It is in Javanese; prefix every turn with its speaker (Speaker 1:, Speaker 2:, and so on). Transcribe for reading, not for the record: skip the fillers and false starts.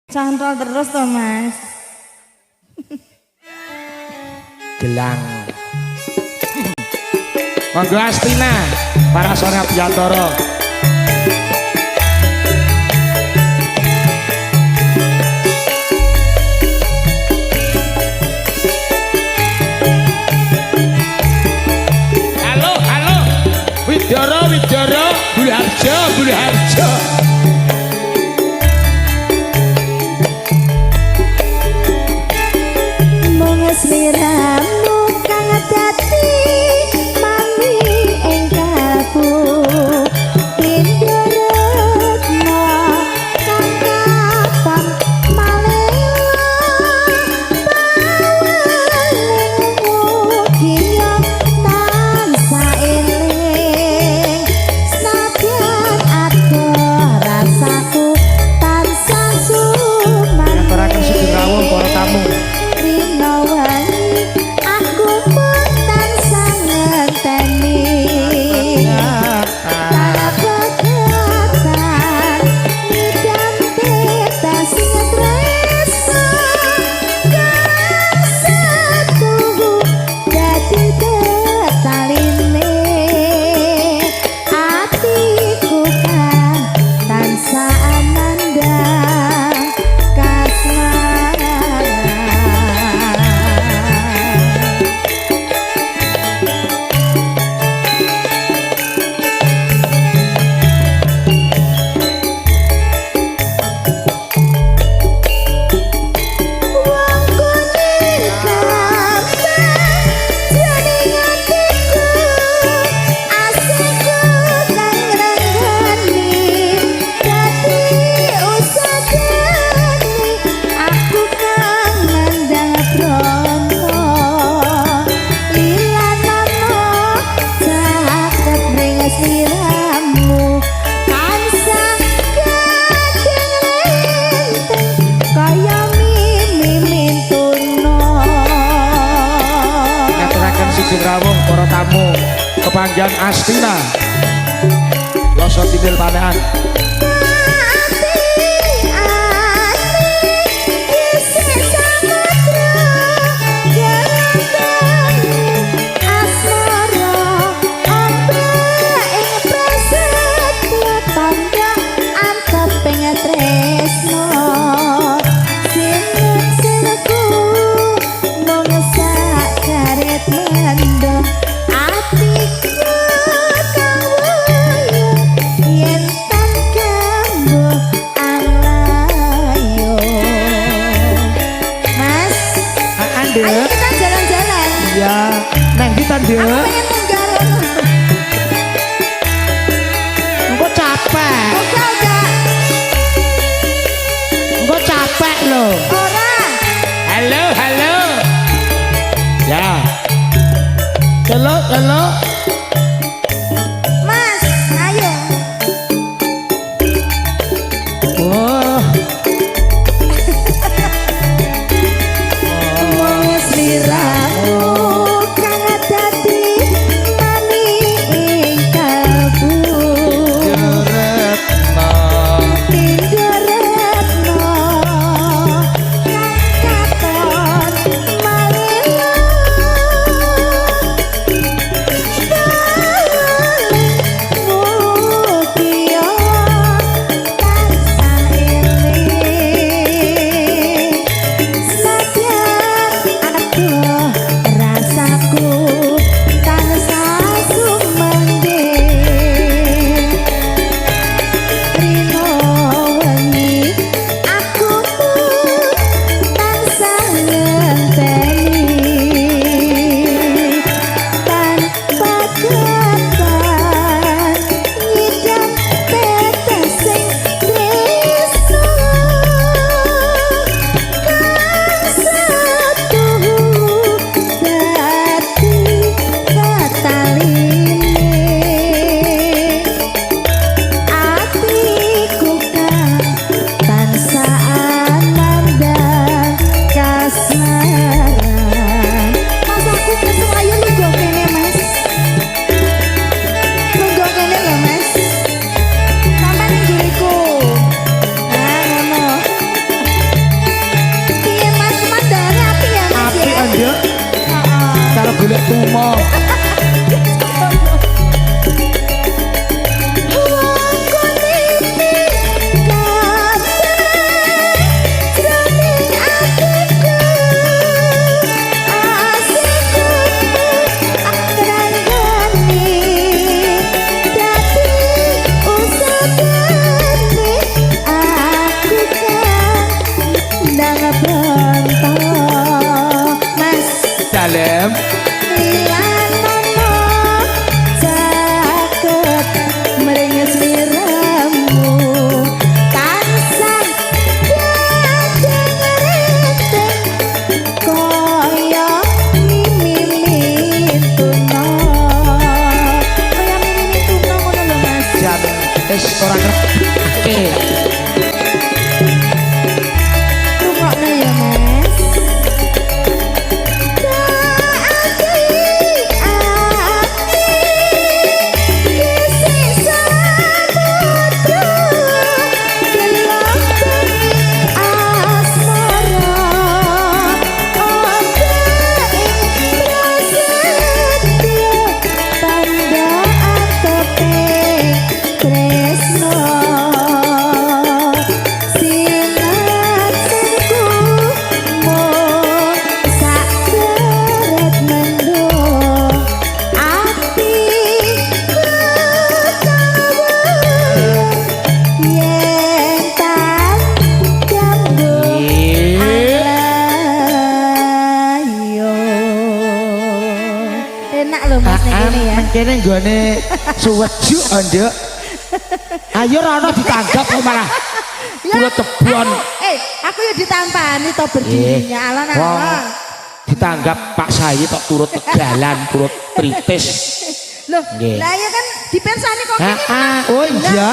Speaker 1: Cantol terus toh Mas.
Speaker 2: Gelang. Monggo Astina, para sore Abiyantara. Halo, halo. Widoro, Widoro, Bulu Harjo, Bulu Harjo.
Speaker 1: Sliramu kang dadi mami ing kalbu pindharetna kang kapan malewa bawalingmu kaya tansah eling senadyan adoh rasaku tansah suman
Speaker 2: Ngaturaken sugeng rawuh para tamu. Sugeng rawuh para tamu Kepanggian Astina Loso Tidil Panean.
Speaker 1: Ayo kita jalan-jalan.
Speaker 2: Iya, neng kita Dek.
Speaker 1: Aku pengen munggah.
Speaker 2: Engko capek.
Speaker 1: Udah.
Speaker 2: Engko capek loh.
Speaker 1: Ora.
Speaker 2: Halo, halo. Ya. Halo, halo.
Speaker 1: Mas, ayo.
Speaker 2: Wah.
Speaker 1: Sliramu kang dadi mami ing kalbu
Speaker 2: Retna
Speaker 1: pindharetna
Speaker 2: tumo. Dalem jan wis ora ngerti.
Speaker 1: Rungokno ya, Mas. Enak loh Mas ning kene ya.
Speaker 2: Kene nggone suweju nduk. Ayo ora ono ditanggap kok malah. Kula tebon.
Speaker 1: Aku ya ditampani to berdirinya alon-alon.
Speaker 2: Ditanggap Pak Sayi tok turut tegalan, turut tritis.
Speaker 1: Loh, lah ya kan dipersani kok kene.
Speaker 2: Oh iya.